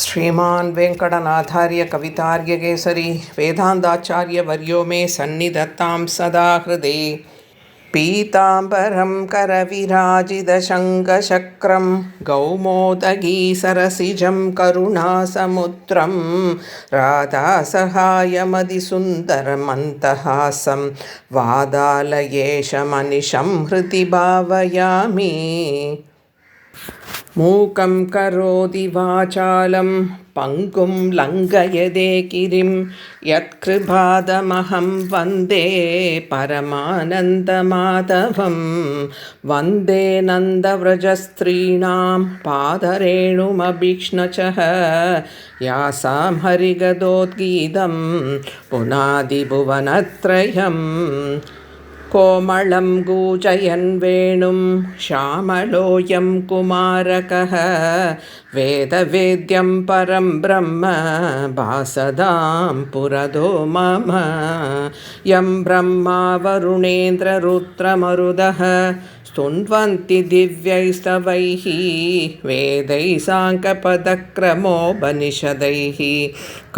श्रीमान् वेङ्कटनाथार्य कवितार्यकेसरी वेदान्ताचार्यवर्यो मे सन्निधत्तां सदा हृदि पीताम्बरं करविराजितशङ्खचक्रं कौमोदगीसरसिजं करुणासमुद्रं राधासहायमतिसुन्दरमन्तहासं वादालयेशमनिशं हृदि भावयामि मूकं करोति वाचालं पङ्गुं लङ्घयते गिरिं यत्कृपादमहं वन्दे परमानन्दमाधवं वन्दे नन्दव्रजस्त्रीणां पादरेणुमभीक्ष्णचः यासां हरिगदोद्गीतं पुनादिभुवनत्रयम् कोमलं गूजयन् वेणुं श्यामलोऽयं कुमारकः वेदवेद्यं परं ब्रह्म भासदां पुरदो मम यं ब्रह्मा वरुणेन्द्ररुद्रमरुदः स्तुन्वन्ति दिव्यैस्तवैः वेदैः साङ्ख्यपदक्रमोपनिषदैः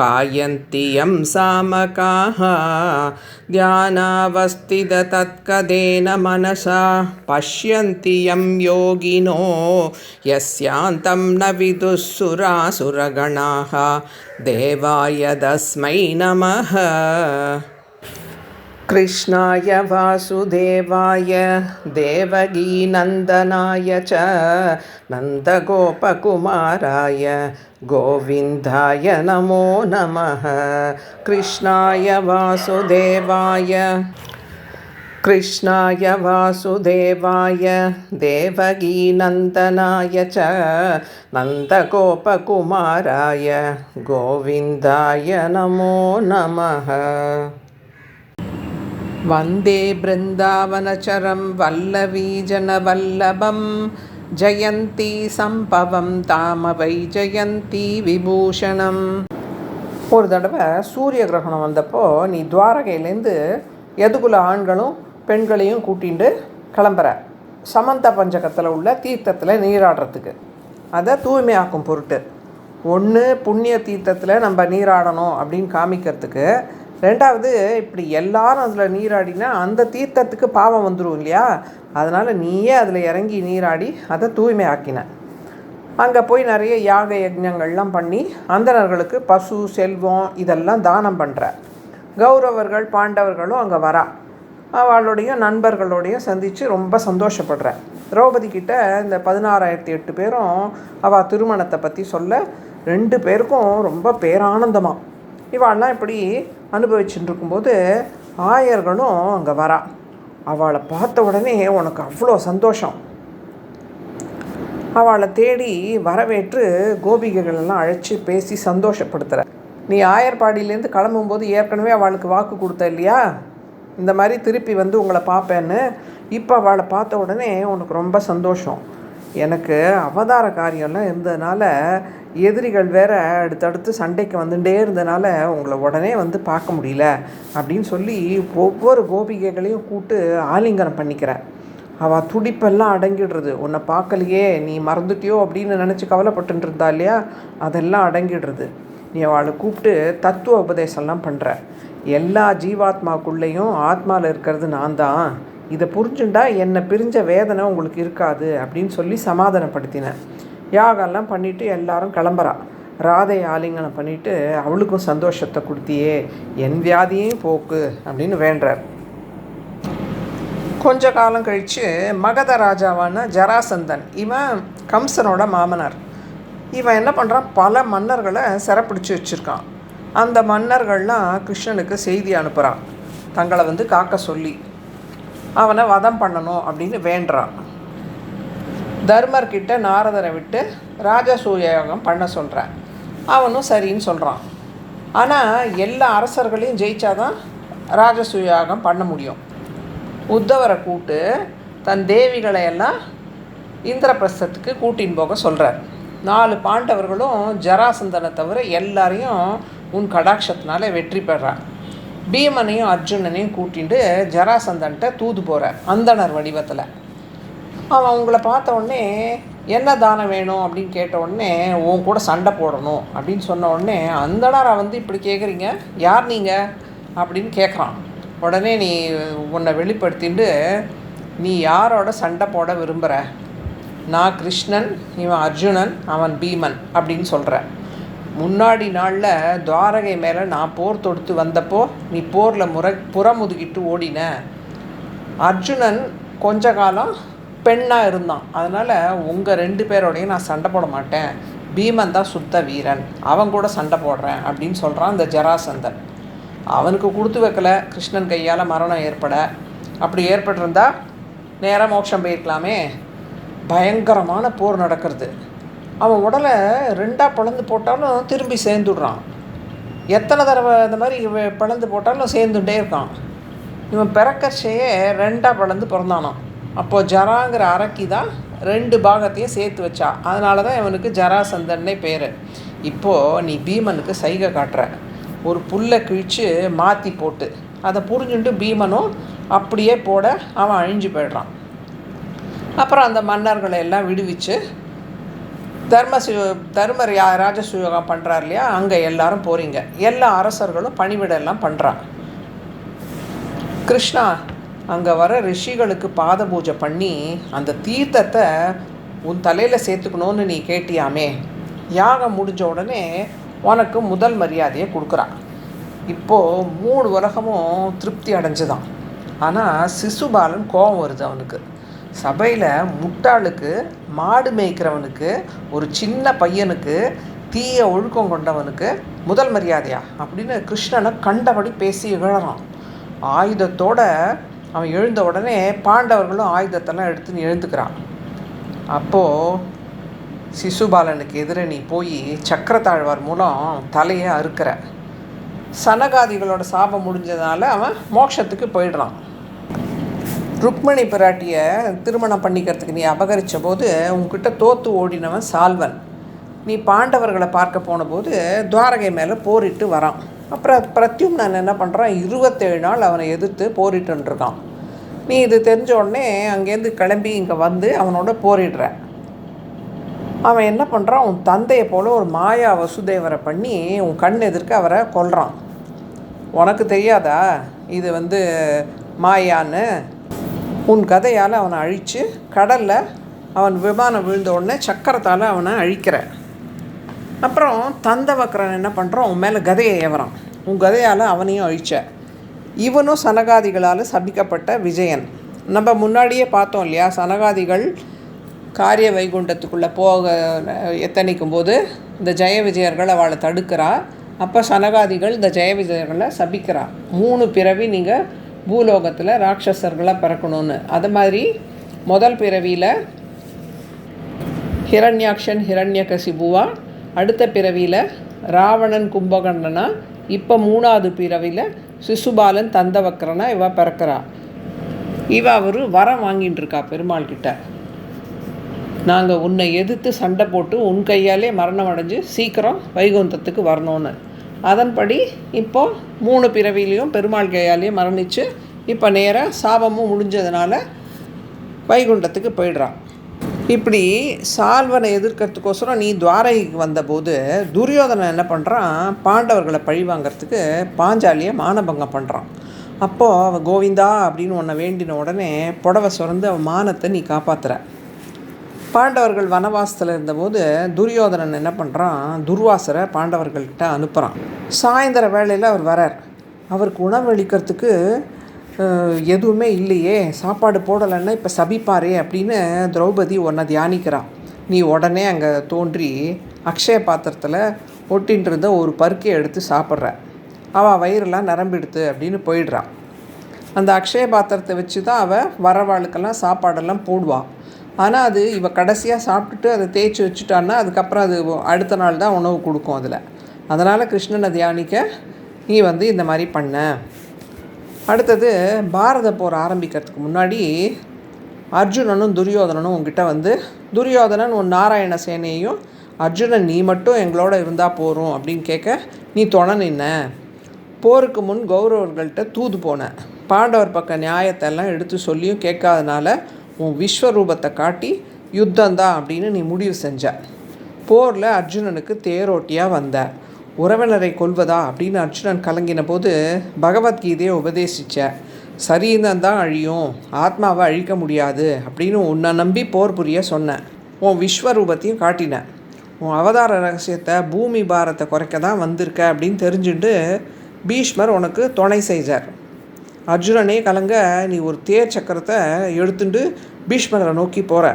गायन्ति यं सामकाः ध्यानावस्थिततत्कदेन मनसा पश्यन्ति यं योगिनो यस्यान्तं न विदुः सुरासुरगणाः देवाय तस्मै नमः। कृष्णाय वासुदेवाय देवकीनन्दनाय च नन्दगोपकुमाराय गोविन्दाय नमो नमः। कृष्णाय वासुदेवाय देवकीनन्दनाय च नन्दगोपकुमाराय गोविन्दाय नमो नमः। वन्दे बृन्दावनचरं वल्लवीजनवल्लभं जयन्ती सम्भवं தாம வைஜயந்தி விபூஷணம். ஒரு தடவை சூரிய கிரகணம் வந்தப்போ நீ துவாரகையிலேருந்து எதுகுல ஆண்களும் பெண்களையும் கூட்டிகிட்டு கிளம்புற சமந்த பஞ்சகத்தில் உள்ள தீர்த்தத்தில் நீராடுறதுக்கு, அதை தூய்மையாக்கும் பொருட்டு. ஒன்று புண்ணிய தீர்த்தத்தில் நம்ம நீராடணும் அப்படின்னு காமிக்கிறதுக்கு, ரெண்டாவது இப்படி எல்லாரும் அதில் நீராடினா அந்த தீர்த்தத்துக்கு பாவம் வந்துடும் இல்லையா, அதனால் நீயே அதில் இறங்கி நீராடி அதை தூய்மை ஆக்கின. அங்கே போய் நிறைய யாக யஜ்ஞங்கள்லாம் பண்ணி அந்தணர்களுக்கு பசு செல்வம் இதெல்லாம் தானம் பண்ணுற. கௌரவர்கள் பாண்டவர்களும் அங்கே வரா, அவளுடையும் நண்பர்களோடையும் சந்தித்து ரொம்ப சந்தோஷப்படுற. திரௌபதி கிட்ட இந்த 16,008 பேரும் அவள் திருமணத்தை பற்றி சொல்ல 2 பேருக்கும் ரொம்ப பேரானந்தமாக. இவாள்லாம் இப்படி அனுபவிச்சுட்டு இருக்கும்போது ஆயர்களும் அங்கே வரா. அவளை பார்த்த உடனே உனக்கு அவ்வளோ சந்தோஷம். அவளை தேடி வரவேற்று கோபிகைகளெல்லாம் அழைச்சி பேசி சந்தோஷப்படுத்துகிற. நீ ஆயர்பாடியிலேருந்து கிளம்பும்போது ஏற்கனவே அவளுக்கு வாக்கு கொடுத்த இல்லையா, இந்த மாதிரி திருப்பி வந்து உங்களை பார்ப்பேன்னு. இப்போ அவளை பார்த்த உடனே உனக்கு ரொம்ப சந்தோஷம். எனக்கு அவதார காரியம்லாம் இருந்ததுனால எதிரிகள் வேற அடுத்தடுத்து சண்டைக்கு வந்துட்டே இருந்ததுனால உங்களை உடனே வந்து பார்க்க முடியல அப்படின்னு சொல்லி ஒவ்வொரு கோபிகைகளையும் கூப்பிட்டு ஆலிங்கனம் பண்ணிக்கிற. அவள் துடிப்பெல்லாம் அடங்கிடுறது. உன்னை பார்க்கலையே, நீ மறந்துட்டியோ அப்படின்னு நினச்சி கவலைப்பட்டு இருந்தா இல்லையா, அதெல்லாம் அடங்கிடுறது. நீ அவளை கூப்பிட்டு தத்துவ உபதேசம்லாம் பண்ணுற. எல்லா ஜீவாத்மாக்குள்ளேயும் ஆத்மாவில் இருக்கிறது நான் தான், இதை புரிஞ்சுண்டா என்னை பிரிஞ்ச வேதனை உங்களுக்கு இருக்காது அப்படின்னு சொல்லி சமாதானப்படுத்தினேன். யாகெல்லாம் பண்ணிவிட்டு எல்லாரும் கிளம்புறா. ராதையை ஆலிங்கனம் பண்ணிவிட்டு அவளுக்கும் சந்தோஷத்தை கொடுத்தியே, என் வியாதியும் போக்கு அப்படின்னு வேண்டார். கொஞ்ச காலம் கழித்து மகத ராஜாவான ஜராசந்தன், இவன் கம்சனோட மாமனார். இவன் என்ன பண்ணுறான், பல மன்னர்களை சிறப்பிடிச்சு வச்சுருக்கான். அந்த மன்னர்கள்லாம் கிருஷ்ணனுக்கு செய்தி அனுப்புகிறான், தங்களை வந்து காக்க சொல்லி அவனை வதம் பண்ணணும் அப்படின்னு வேண்டான். தர்மர்கிட்ட நாரதரை விட்டு ராஜசூயாகம் பண்ண சொல்கிறேன். அவனும் சரின்னு சொல்கிறான். ஆனால் எல்லா அரசர்களையும் ஜெயிச்சாதான் ராஜசூயாகம் பண்ண முடியும். உத்தவரை கூப்பிட்டு தன் தேவிகளை எல்லாம் இந்திரபிரஸ்தத்துக்கு கூட்டின்னு போக சொல்கிறார். 4 பாண்டவர்களும் ஜராசந்தனை தவிர எல்லாரையும் உன் கடாட்சத்தினால வெற்றி பெறான். பீமனையும் அர்ஜுனனையும் கூட்டிட்டு ஜராசந்தன்ட்ட தூது போகிற அந்தணர் வடிவத்தில். அவன் உங்களை பார்த்த உடனே என்ன தானம் வேணும் அப்படின்னு கேட்ட உடனே உன் கூட சண்டை போடணும் அப்படின்னு சொன்ன உடனே அந்தடாரா வந்து இப்படி கேட்குறீங்க, யார் நீங்கள் அப்படின்னு கேட்குறான். உடனே நீ உன்னை வெளிப்படுத்திட்டு நீ யாரோட சண்டை போட விரும்புகிற? நான் கிருஷ்ணன், இவன் அர்ஜுனன், அவன் பீமன் அப்படின்னு சொல்கிற. முன்னாடி நாளில் துவாரகை மேலே நான் போர் தொடுத்து வந்தப்போ நீ போரில் புறமுதுகிட்டு ஓடின. அர்ஜுனன் கொஞ்ச காலம் பெண்ணாக இருந்தான், அதனால் உங்கள் 2 பேரோடையும் நான் சண்டை போட மாட்டேன். பீமன் தான் சுத்த வீரன், அவன் கூட சண்டை போடுறேன் அப்படின்னு சொல்கிறான் இந்த ஜராசந்தன். அவனுக்கு கொடுத்து வைக்கல கிருஷ்ணன் கையால் மரணம் ஏற்பட. அப்படி ஏற்பட்டிருந்தா நேராக மோட்சம் போயிருக்கலாமே. பயங்கரமான போர் நடக்கிறது. அவன் உடலை 2ஆக பிளந்து போட்டாலும் திரும்பி சேர்ந்துடுறான். எத்தனை தடவை இந்த மாதிரி பிளந்து போட்டாலும் சேர்ந்துட்டே இருக்கான். இவன் பிறக்கச்சையே 2ஆக பிளந்து பிறந்தானான். அப்போது ஜராங்கிற அரக்கி தான் 2 பாகத்தையும் சேர்த்து வச்சா. அதனால தான் இவனுக்கு ஜராசந்தன்னே பேர். இப்போது நீ பீமனுக்கு சைகை காட்டுற, ஒரு புல்லை கிழித்து மாற்றி போட்டு அதை புரிஞ்சுட்டு பீமனும் அப்படியே போட அவன் அழிஞ்சு போய்ட்றான். அப்புறம் அந்த மன்னர்களை எல்லாம் விடுவிச்சு தர்மர் ராஜசூயோகம் பண்ணுறார் இல்லையா, அங்கே எல்லாரும் போகிறீங்க. எல்லா அரசர்களும் பணிவிடெல்லாம் பண்ணுறான். கிருஷ்ணா அங்கே வர ரிஷிகளுக்கு பாத பூஜை பண்ணி அந்த தீர்த்தத்தை உன் தலையில் சேர்த்துக்கணுன்னு நீ கேட்டியாமே. யாகம் முடிஞ்ச உடனே உனக்கு முதல் மரியாதையை கொடுக்குறான். இப்போது 3 உலகமும் திருப்தி அடைஞ்சுதான். ஆனால் சிசுபாலன் கோபம் வருது அவனுக்கு. சபையில் முட்டாளுக்கு, மாடு மேய்க்கிறவனுக்கு, ஒரு சின்ன பையனுக்கு, தீய ஒழுக்கம் கொண்டவனுக்கு முதல் மரியாதையா அப்படின்னு கிருஷ்ணனை கண்டபடி பேசி இகழறான். ஆயுதத்தோடு அவன் எழுந்த உடனே பாண்டவர்களும் ஆயுதத்தெல்லாம் எடுத்துன்னு எழுந்துக்கிறான். அப்போது சிசுபாலனுக்கு எதிரே நீ போய் சக்கரத்தாழ்வார் மூலம் தலையை அறுக்கிற. சனகாதிகளோட சாபம் முடிஞ்சதுனால அவன் மோட்சத்துக்கு போயிடுறான். ருக்மணி பிராட்டியை திருமணம் பண்ணிக்கிறதுக்கு நீ அபகரித்த போது உன்கிட்ட தோற்று ஓடினவன் சால்வன். நீ பாண்டவர்களை பார்க்க போன போது துவாரகை மேலே போரிட்டு வரான். அப்புறம் பிரத்யும்னன் என்ன பண்ணுறான், 27 நாள் அவனை எதிர்த்து போரிட்டுருக்கான். நீ இது தெரிஞ்ச உடனே அங்கேருந்து கிளம்பி இங்கே வந்து அவனோட போரிடுற. அவன் என்ன பண்ணுறான், உன் தந்தையை போல் ஒரு மாயா வசுதேவரை பண்ணி உன் கண் எதிர்க்க அவரை கொல்றான். உனக்கு தெரியாதா இது மாயான்னு? உன் கதையால் அவனை அழித்து கடலில் அவன் விமானம் விழுந்த உடனே சக்கரத்தால் அவனை அழிக்கிற. அப்புறம் தந்தவக்கரன் என்ன பண்ணுறான், உன் மேலே கதையை ஏவறான். உன் கதையால் அவனையும் அழிச்ச. இவனும் சனகாதிகளால் சபிக்கப்பட்ட விஜயன். நம்ம முன்னாடியே பார்த்தோம் இல்லையா, சனகாதிகள் காரிய வைகுண்டத்துக்குள்ளே போக எத்தனைக்கும் போது இந்த ஜெய விஜயர்கள் அவளை தடுக்கிறா. அப்போ சனகாதிகள் இந்த ஜெய விஜயர்களை சபிக்கிறா. 3 பிறவி நீங்கள் பூலோகத்தில் ராட்சசர்களாக பிறக்கணும்னு. அது மாதிரி முதல் பிறவியில் ஹிரண்யாக்ஷன் ஹிரண்யகசிபுவா, அடுத்த பிறவியில் ராவணன் கும்பகர்ணனா, இப்போ 3ஆவது பிறவியில் சிசுபாலன் தந்தவக்கரனா இவ பிறக்கிறா. ஒரு வரம் வாங்கிட்டு இருக்கா பெருமாள் கிட்ட. நாங்கள் உன்னை எதிர்த்து சண்டை போட்டு உன் கையாலே மரணம் அடைஞ்சு சீக்கிரம் வைகுந்தத்துக்கு வரணும்னு. அதன்படி இப்போது 3 பிறவிலையும் பெருமாள் கையாலேயே மரணித்து இப்போ நேராக சாபமும் முடிஞ்சதுனால வைகுண்டத்துக்கு போயிடுறான். இப்படி சால்வனை எதிர்க்கிறதுக்கோசரம் நீ துவாரகைக்கு வந்தபோது துரியோதனன் என்ன பண்ணுறான், பாண்டவர்களை பழி வாங்கிறதுக்கு பாஞ்சாலியை மானபங்கம் பண்ணுறான். அப்போது அவன் கோவிந்தா அப்படின்னு உன்னை வேண்டின உடனே புடவை சுரந்து அவன் மானத்தை நீ காப்பாற்றுற. பாண்டவர்கள் வனவாசத்தில் இருந்தபோது துரியோதனன் என்ன பண்ணுறான், துர்வாசரை பாண்டவர்கள்கிட்ட அனுப்புகிறான். சாயந்தர வேளையில் அவர் வரார். அவருக்கு உணவளிக்கிறதுக்கு எதுவுமே இல்லையே, சாப்பாடு போடலைன்னா இப்போ சபிப்பாரே அப்படின்னு திரௌபதி உன்னை தியானிக்கிறான். நீ உடனே அங்கே தோன்றி அக்ஷய பாத்திரத்தில் ஒட்டின்னு இருந்த ஒரு பருக்கையை எடுத்து சாப்பிட்ற. அவள் வயிறெல்லாம் நிரம்பிடுத்து அப்படின்னு போயிடுறான். அந்த அக்ஷய பாத்திரத்தை வச்சு தான் அவள் வரவாளுக்கெல்லாம் சாப்பாடெல்லாம் போடுவாள். ஆனால் அது இவள் கடைசியாக சாப்பிட்டுட்டு அதை தேய்ச்சி வச்சுட்டான்னா அதுக்கப்புறம் அது அடுத்த நாள் தான் உணவு கொடுக்கும் அதில். அதனால் கிருஷ்ணனை தியானிக்க நீ இந்த மாதிரி பண்ண. அடுத்தது பாரத போர் ஆரம்பிக்கிறதுக்கு முன்னாடி அர்ஜுனனும் துரியோதனனும் உங்ககிட்ட துரியோதனன் உன் நாராயண சேனையையும், அர்ஜுனன் நீ மட்டும் எங்களோட இருந்தால் போகிறோம் அப்படின்னு கேட்க நீ துணை நின்ன. போருக்கு முன் கௌரவர்கள்ட்ட தூது போன. பாண்டவர் பக்க நியாயத்தை எல்லாம் எடுத்து சொல்லியும் கேட்காதனால உன் விஸ்வரூபத்தை காட்டி யுத்தந்தான் அப்படின்னு நீ முடிவு செஞ்ச. போரில் அர்ஜுனனுக்கு தேரோட்டியாக வந்த. உறவினரை கொல்வதா அப்படின்னு அர்ஜுனன் கலங்கின போது பகவத்கீதையை உபதேசித்த. சரீரம் தான் அழியும், ஆத்மாவை அழிக்க முடியாது அப்படின்னு உன்னை நம்பி போர் புரிய சொன்னேன். உன் விஸ்வரூபத்தையும் காட்டினேன். உன் அவதார ரகசியத்தை, பூமி பாரத்தை குறைக்க தான் வந்திருக்க அப்படின்னு தெரிஞ்சுட்டு பீஷ்மர் உனக்கு துணை செய்தார். அர்ஜுனனே கலங்க நீ ஒரு தேர் சக்கரத்தை எடுத்துட்டு பீஷ்மரை நோக்கி போகிற.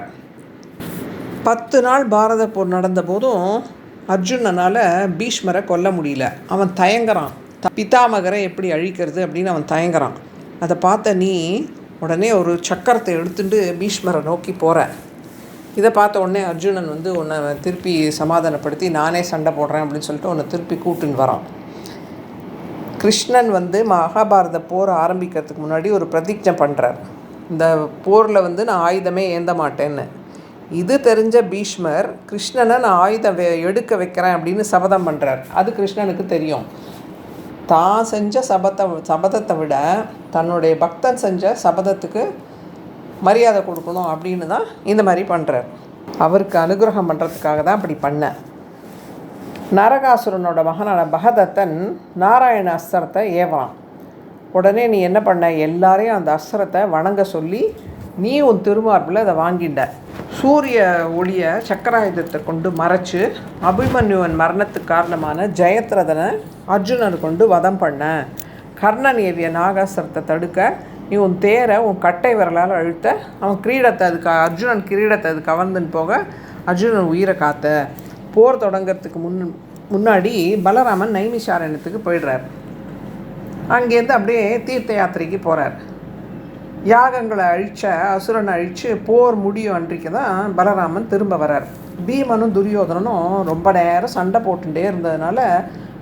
10 நாள் பாரத போர் நடந்த போதும் அர்ஜுனனால் பீஷ்மரை கொல்ல முடியல. அவன் தயங்குறான். பிதாமகரை எப்படி அழிக்கிறது அப்படின்னு அவன் தயங்குறான். அதை பார்த்த நீ உடனே ஒரு சக்கரத்தை எடுத்துட்டு பீஷ்மரை நோக்கி போகிற. இதை பார்த்த உடனே அர்ஜுனன் உன்னை திருப்பி சமாதானப்படுத்தி நானே சண்டை போடுறேன் அப்படின்னு சொல்லிட்டு உன்னை திருப்பி கூட்டுன்னு வரான். கிருஷ்ணன் மகாபாரத போர் ஆரம்பிக்கிறதுக்கு முன்னாடி ஒரு பிரதிஜை பண்ணுறார். இந்த போரில் நான் ஆயுதமே ஏந்த மாட்டேன்னு. இது தெரிஞ்ச பீஷ்மர் கிருஷ்ணனை நான் ஆயுதம் எடுக்க வைக்கிறேன் அப்படின்னு சபதம் பண்ணுறார். அது கிருஷ்ணனுக்கு தெரியும். தான் செஞ்ச சபதத்தை விட தன்னுடைய பக்தன் செஞ்ச சபதத்துக்கு மரியாதை கொடுக்கணும் அப்படின்னு தான் இந்த மாதிரி பண்ணுறார். அவருக்கு அனுகிரகம் பண்ணுறதுக்காக தான் அப்படி பண்ணேன். நரகாசுரனோட மகனான பகதத்தன் நாராயண அஸ்திரத்தை ஏவலாம். உடனே நீ என்ன பண்ண, எல்லாரையும் அந்த அஸ்திரத்தை வணங்க சொல்லி நீ உன் திருமார்பில் அதை வாங்கிட்ட. சூரிய ஒளியை சக்கராயுதத்தை கொண்டு மறைச்சு அபிமன்யுவன் மரணத்துக்கு காரணமான ஜெயத்ரதனை அர்ஜுனனை கொண்டு வதம் பண்ண. கர்ணன் ஏவிய நாகாஸ்திரத்தை தடுக்க நீ உன் தேரை உன் கட்டை விரலால் அழுத்த அவன் கிரீடத்தை அர்ஜுனன் கிரீடத்தை அது கவர்ந்துன்னு போக அர்ஜுனன் உயிரை காத்த. போர் தொடங்கிறதுக்கு முன்னாடி பலராமன் நைமிஷாரண்யத்துக்கு போயிடுறார். அங்கேருந்து அப்படியே தீர்த்த யாத்திரைக்கு போகிறார். யாகங்களை அழித்த அசுரனை அழித்து போர் முடியும் அன்றைக்கு தான் பலராமன் திரும்ப வரார். பீமனும் துரியோதனனும் ரொம்ப நேரம் சண்டை போட்டுட்டே இருந்ததுனால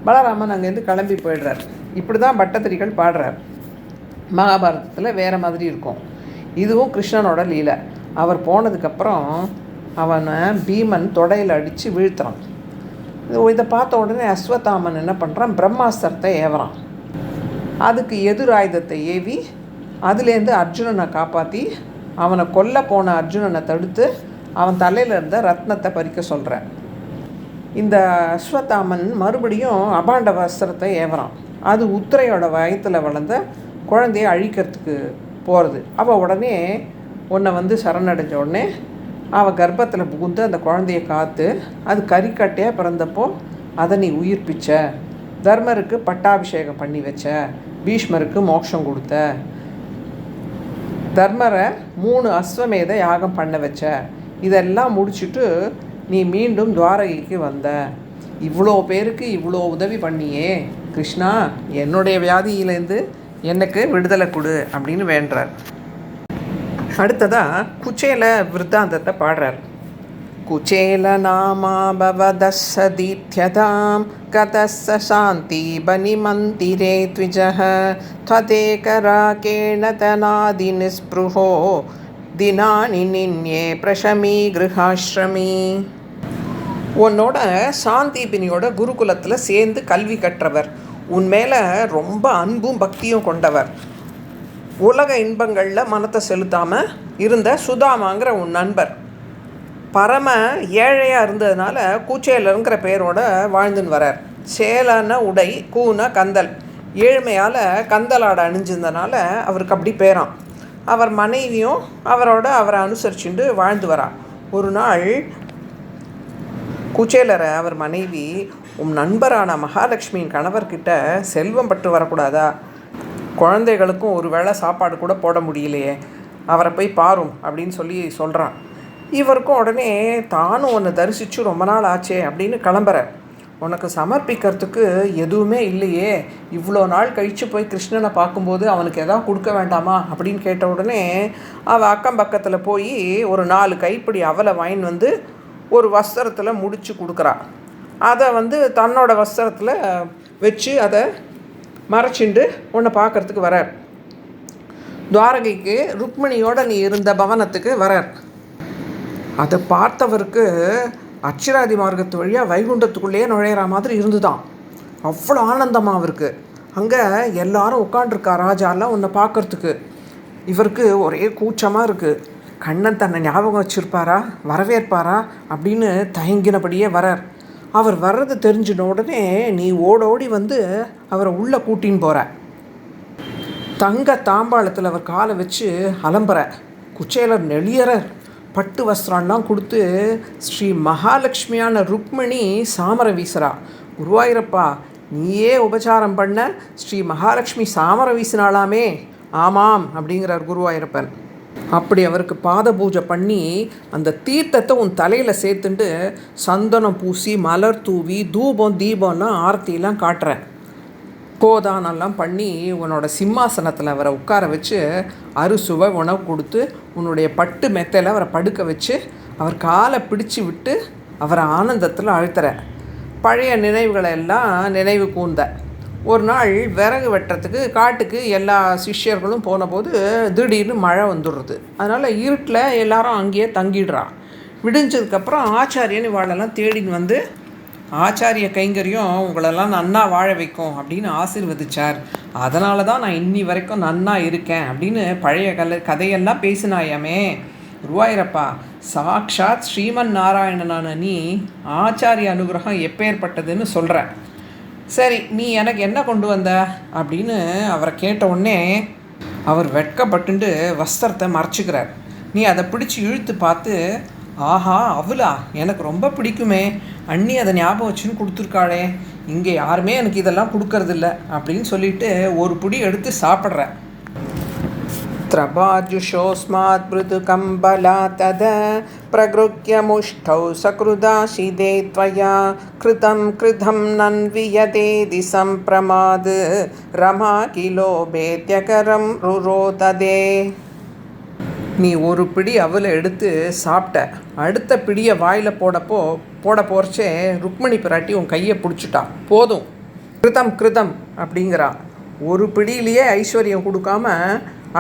பலராமன் அங்கேருந்து கிளம்பி போயிடுறார். இப்படி தான் பட்டத்திரிகள் பாடுறார். மகாபாரதத்தில் வேறு மாதிரி இருக்கும். இதுவும் கிருஷ்ணனோட லீலை. அவர் போனதுக்கப்புறம் அவனை பீமன் தொடையில் அடித்து வீழ்த்துறான். இதை பார்த்த உடனே அஸ்வத்தாமன் என்ன பண்ணுறான், பிரம்மாஸ்திரத்தை ஏவறான். அதுக்கு எதிர் ஆயுதத்தை ஏவி அதுலேருந்து அர்ஜுனனை காப்பாற்றி அவனை கொல்ல போன அர்ஜுனனை தடுத்து அவன் தலையில் இருந்த ரத்னத்தை பறிக்க சொல்கிறான். இந்த அஸ்வத்தாமன் மறுபடியும் அபாண்ட வஸ்திரத்தை ஏவறான். அது உத்திரையோட வயத்தில் வளர்ந்த குழந்தையை அழிக்கிறதுக்கு போகிறது. அவள் உடனே உன்னை சரணடைஞ்ச உடனே அவள் கர்ப்பத்தில் புகுந்து அந்த குழந்தைய காத்து அது கறிக்கட்டையாக பிறந்தப்போ அதை நீ உயிர்ப்பிச்ச. தர்மருக்கு பட்டாபிஷேகம் பண்ணி வச்ச. பீஷ்மருக்கு மோட்சம் கொடுத்த. தர்மரை 3 அஸ்வமேத யாகம் பண்ண வச்ச. இதெல்லாம் முடிச்சுட்டு நீ மீண்டும் துவாரகைக்கு வந்த. இவ்வளோ பேருக்கு இவ்வளோ உதவி பண்ணியே கிருஷ்ணா, என்னுடைய வியாதியிலேருந்து எனக்கு விடுதலை கொடு அப்படின்னு வேண்டுறார். அடுத்ததாக குச்சேல விருத்தாந்தத்தை பாடுறார். குச்சேல நாமா பவதஸ்ஸ தீத்யதாம் கதஸ்ஸ சாந்தி பனி மந்திரே த்விஜஹ ததேகராகேண தனாதி நிஸ்ப்ருஹோ தினானி நின்யே பிரஷமி கிருஹாஸ்ரமி. உன்னோட சாந்திபினியோட குருகுலத்தில் சேர்ந்து கல்வி கற்றவர், உன் மேலே ரொம்ப அன்பும் பக்தியும் கொண்டவர், உலக இன்பங்களில் மனத்தை செலுத்தாமல் இருந்த சுதாமாங்கிற உன் நண்பர் பரம ஏழையாக இருந்ததுனால கூச்சேலருங்கிற பேரோட வாழ்ந்துன்னு வரார். சேலன உடை, கூன கந்தல், ஏழ்மையால் கந்தலாடை அணிஞ்சிருந்தனால அவருக்கு அப்படி பேராம். அவர் மனைவியும் அவரை அனுசரிச்சுட்டு வாழ்ந்து வரா. ஒரு நாள் குச்சேலரை அவர் மனைவி, உன் நண்பரான மகாலட்சுமியின் கணவர்கிட்ட செல்வம் பட்டு வரக்கூடாதா, குழந்தைகளுக்கும் ஒரு வேளை சாப்பாடு கூட போட முடியலையே, அவரை போய் பாரும் அப்படின்னு சொல்கிறான். இவருக்கும் உடனே தானும் உன்னை தரிசித்து ரொம்ப நாள் ஆச்சே அப்படின்னு கிளம்புற. உனக்கு சமர்ப்பிக்கிறதுக்கு எதுவுமே இல்லையே, இவ்வளோ நாள் கழித்து போய் கிருஷ்ணனை பார்க்கும்போது அவனுக்கு எதாவது கொடுக்க வேண்டாமா அப்படின்னு கேட்ட உடனே அவள் அக்கம் பக்கத்தில் போய் ஒரு 4 கைப்பிடி அவலை வாங்கின்னு ஒரு வஸ்திரத்தில் முடித்து கொடுக்குறா. அதை தன்னோட வஸ்திரத்தில் வச்சு அதை மறைச்சிண்டு உன்னை பார்க்குறதுக்கு வரார். துவாரகைக்கு ருக்மிணியோட நீ இருந்த பவனத்துக்கு வரார். அதை பார்த்தவருக்கு அச்சிராதி மார்க்கத்து வழியாக வைகுண்டத்துக்குள்ளேயே நுழையிற மாதிரி இருந்துதான். அவ்வளோ ஆனந்தமாக அவருக்கு. அங்கே எல்லாரும் உட்காண்டிருக்கா ராஜாலாம் உன்னை பார்க்குறதுக்கு. இவருக்கு ஒரே கூச்சமாக இருக்குது. கண்ணன் தன்னை ஞாபகம் வச்சுருப்பாரா, வரவேற்பாரா அப்படின்னு தயங்கினபடியே வரார். அவர் வர்றது தெரிஞ்சின உடனே நீ ஓடோடி வந்து அவரை உள்ளே கூட்டின்னு போகிற. தங்க தாம்பாளத்தில் அவர் காலை வச்சு அலம்புற. குச்சேலர் நெளியறர். பட்டு வஸ்திரம்லாம் கொடுத்து ஸ்ரீ மகாலட்சுமியான ருக்மிணி சாமரம் வீசுறா. குருவாயூரப்பா, நீயே உபச்சாரம் பண்ண ஸ்ரீ மகாலட்சுமி சாமரம் வீசினாலாமே. ஆமாம் அப்படிங்கிறார் குருவாயூரப்பன். அப்படி அவருக்கு பாத பூஜை பண்ணி அந்த தீர்த்தத்தை உன் தலையில் சேர்த்துட்டு சந்தனம் பூசி மலர் தூவி தூபம் தீபம்லாம் ஆரத்திலாம் காட்டுறேன். கோதானெல்லாம் பண்ணி உன்னோட சிம்மாசனத்தில் அவரை உட்கார வச்சு அறுசுவை உணவு கொடுத்து உன்னுடைய பட்டு மெத்தையில் அவரை படுக்க வச்சு அவர் காலை பிடிச்சி விட்டு அவரை ஆனந்தத்தில் அழுத்துற. பழைய நினைவுகளை எல்லாம் நினைவு கூர்ந்த. ஒரு நாள் விறகு வெட்டுறதுக்கு காட்டுக்கு எல்லா சிஷ்யர்களும் போனபோது திடீர்னு மழை வந்துடுறது. அதனால் இருட்டில் எல்லாரும் அங்கேயே தங்கிடுறான். விடிஞ்சதுக்கப்புறம் ஆச்சாரியன் இவாளெல்லாம் தேடின்னு வந்து ஆச்சாரிய கைங்கரியம் உங்களெல்லாம் நன்னா வாழ வைக்கும் அப்படின்னு ஆசீர்வதிச்சார். அதனால தான் நான் இன்னி வரைக்கும் நன்னா இருக்கேன் அப்படின்னு பழைய கதையெல்லாம் பேசினாயாமே. குருவாயூரப்பா, சாக்ஷாத் ஸ்ரீமன் நாராயணனான நீ ஆச்சாரிய அனுகிரகம் எப்பேற்பட்டதுன்னு சொல்கிற. சரி, நீ எனக்கு என்ன கொண்டு வந்த அப்படின்னு அவரை கேட்ட உடனே அவர் வெட்கப்பட்டுண்டு வஸ்திரத்தை மறைச்சிக்கிறார். நீ அதை பிடிச்சி இழுத்து பார்த்து, ஆஹா அவளா, எனக்கு ரொம்ப பிடிக்குமே, அண்ணி அதை ஞாபகம் வச்சுன்னு கொடுத்துருக்காளே, இங்கே யாருமே எனக்கு இதெல்லாம் கொடுக்கறதில்ல அப்படின்னு சொல்லிட்டு ஒரு பிடி எடுத்து சாப்பிட்ற. திரபாஜுஷோஸ்மாத் மிருது கம்பலா தத பிரகிருக்ய முஷ்டௌ சக்ருதாஷிதே த்வயா கிருதம் கிருதம் நன்வியதே திசம் பிரமாது ரமா கிலோபேத்யகரம் ருரோததே. நீ ஒரு பிடி அவளை எடுத்து சாப்பிட்ட. அடுத்த பிடியை வாயில் போட போகிறச்சே ருக்மிணி பிராட்டி உன் கையை பிடிச்சிட்டா. போதும், கிருதம் கிருதம் அப்படிங்கிறா. ஒரு பிடியிலேயே ஐஸ்வர்யம் கொடுக்காம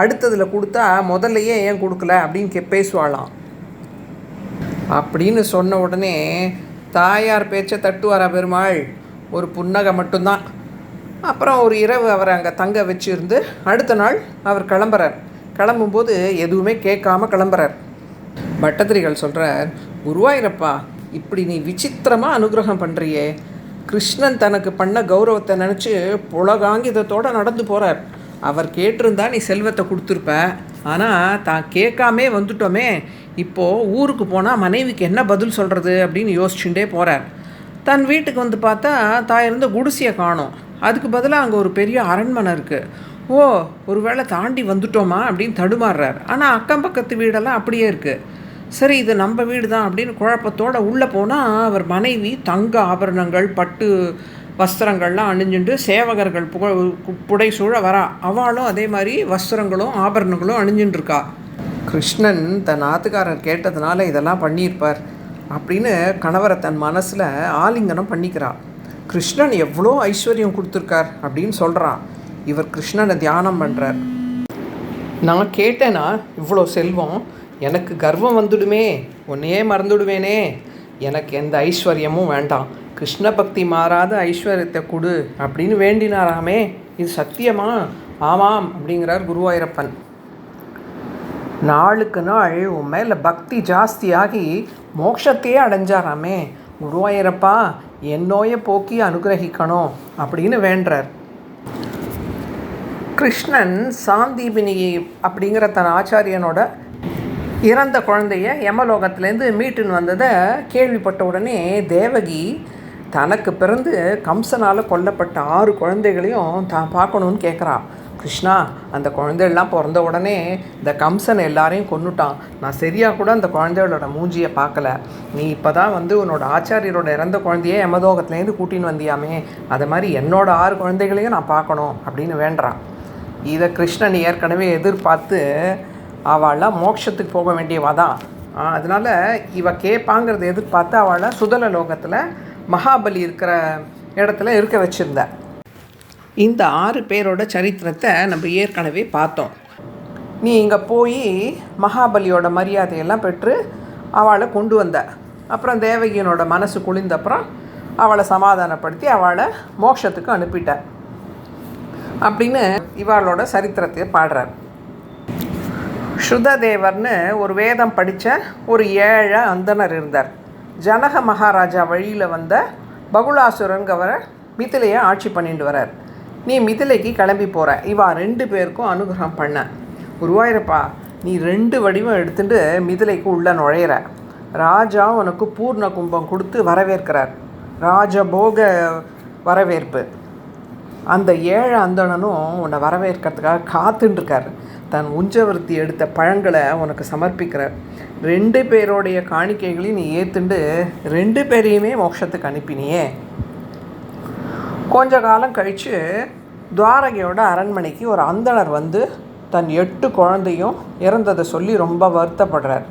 அடுத்ததில் கொடுத்தா முதல்லையே ஏன் கொடுக்கல அப்படின்னு பேசுவாளாம். அப்படின்னு சொன்ன உடனே தாயார் பேச்சை தட்டுவாரா பெருமாள்? ஒரு புன்னகை மட்டும்தான். அப்புறம் ஒரு இரவு அவரை அங்கே தங்க வச்சுருந்து அடுத்த நாள் அவர் கிளம்புறார். கிளம்பும்போது எதுவுமே கேட்காம கிளம்புறார். பட்டத்திரிகள் சொல்கிறார், குருவாயூரப்பா, இப்படி நீ விசித்திரமாக அனுகிரகம் பண்ணுறியே. கிருஷ்ணன் தனக்கு பண்ண கௌரவத்தை நினச்சி புலகாங்கிதத்தோடு நடந்து போகிறார். அவர் கேட்டிருந்தா நீ செல்வத்தை கொடுத்துருப்ப. ஆனால் தான் கேட்காமே வந்துட்டோமே, இப்போது ஊருக்கு போனால் மனைவிக்கு என்ன பதில் சொல்கிறது அப்படின்னு யோசிச்சுட்டே போகிறார். தன் வீட்டுக்கு வந்து பார்த்தா தான் இருந்த குடிசையை காணோம். அதுக்கு பதிலாக அங்கே ஒரு பெரிய அரண்மனை இருக்குது. ஓ, ஒரு வேளை தாண்டி வந்துட்டோமா அப்படின்னு தடுமாறுறார். ஆனால் அக்கம் பக்கத்து வீடெல்லாம் அப்படியே இருக்குது. சரி, இது நம்ம வீடு தான் அப்படின்னு குழப்பத்தோடு உள்ளே போனால் அவர் மனைவி தங்க ஆபரணங்கள் பட்டு வஸ்திரங்கள்லாம் அணிஞ்சுட்டு சேவகர்கள் புடைசூழ வரா. அவளும் அதே மாதிரி வஸ்திரங்களும் ஆபரணங்களும் அணிஞ்சுட்டுருக்கா. கிருஷ்ணன் தன் ஆத்துக்காரர் கேட்டதுனால இதெல்லாம் பண்ணியிருப்பார் அப்படின்னு கணவரை தன் மனசில் ஆலிங்கனம் பண்ணிக்கிறாள். கிருஷ்ணன் எவ்வளோ ஐஸ்வர்யம் கொடுத்துருக்கார் அப்படின்னு சொல்கிறான். இவர் கிருஷ்ணனை தியானம் பண்ணுறார். நான் கேட்டேன்னா இவ்வளோ செல்வம், எனக்கு கர்வம் வந்துடுமே, உன்னையே மறந்துடுவேனே, எனக்கு எந்த ஐஸ்வர்யமும் வேண்டாம், கிருஷ்ண பக்தி மாறாத ஐஸ்வர்யத்தை கொடு அப்படின்னு வேண்டினாராமே. இது சத்தியமா? ஆமாம் அப்படிங்கிறார் குருவாயூரப்பன். நாளுக்கு நாள் உன் மேலே பக்தி ஜாஸ்தியாகி மோட்சத்தையே அடைஞ்சாராமே. குருவாயூரப்பா, என்னோய போக்கி அனுகிரகிக்கணும் அப்படின்னு வேண்டுறார். கிருஷ்ணன் சாந்தீபினி அப்படிங்கிற தன் ஆச்சாரியனோட இறந்த குழந்தைய யமலோகத்திலேருந்து மீட்டுன்னு வந்ததை கேள்விப்பட்ட உடனே தேவகி தனக்கு பிறந்து கம்சனால் கொல்லப்பட்ட 6 குழந்தைகளையும் தான் பார்க்கணுன்னு கேட்குறா. கிருஷ்ணா, அந்த குழந்தைகள்லாம் பிறந்த உடனே இந்த கம்சன் எல்லாரையும் கொன்னுட்டான். நான் சரியாக கூட அந்த குழந்தைகளோட மூஞ்சியை பார்க்கல. நீ இப்போ தான் வந்து உன்னோட ஆச்சாரியரோட இறந்த குழந்தையே யமலோகத்துலேருந்து கூட்டின்னு வந்தியாமே, அதை மாதிரி என்னோட 6 குழந்தைகளையும் நான் பார்க்கணும் அப்படின்னு வேண்டுறான். இதை கிருஷ்ணன் ஏற்கனவே எதிர்பார்த்து அவளாம் மோட்சத்துக்கு போக வேண்டியவா தான். அதனால் இவ கேட்பாங்கிறத எதிர்பார்த்து அவளை சுதல லோகத்தில் மகாபலி இருக்கிற இடத்துல இருக்க வச்சுருந்த. இந்த 6 பேரோட சரித்திரத்தை நம்ம ஏற்கனவே பார்த்தோம். நீ இங்கே போய் மகாபலியோட மரியாதையெல்லாம் பெற்று அவளை கொண்டு வந்த. அப்புறம் தேவகியனோட மனசு குளிர்ந்தப்புறம் அவளை சமாதானப்படுத்தி அவளை மோட்சத்துக்கு அனுப்பிட்ட அப்படின்னு இவாளோட சரித்திரத்தை பாடுறார். ஸ்ருததேவர்னு ஒரு வேதம் படித்த ஒரு ஏழை அந்தனர் இருந்தார். ஜனக மகாராஜா வழியில் வந்த பகுலாசுரங்கவரை மிதிலையை ஆட்சி பண்ணிட்டு வரார். நீ மிதிலைக்கு கிளம்பி போகிற, இவா 2 பேருக்கும் அனுகிரகம் பண்ண. குருவாயூரப்பா, நீ 2 வடிவம் எடுத்துட்டு மிதிலைக்கு உள்ளே நுழையிற. ராஜா உனக்கு பூர்ண கும்பம் கொடுத்து வரவேற்கிறார், ராஜபோக வரவேற்பு. அந்த ஏழை அந்தணனும் உன்னை வரவேற்கிறதுக்காக காத்துட்டுருக்கார். தன் உஞ்சவர்த்தி எடுத்த பழங்களை உனக்கு சமர்ப்பிக்கிறார். 2 பேரோடைய காணிக்கைகளையும் நீ ஏற்றுண்டு 2 பேரையுமே மோட்சத்துக்கு அனுப்பினியே. கொஞ்ச காலம் கழித்து துவாரகையோட அரண்மனைக்கு ஒரு அந்தணர் வந்து தன் 8 குழந்தையும் இறந்ததை சொல்லி ரொம்ப வருத்தப்படுறார்.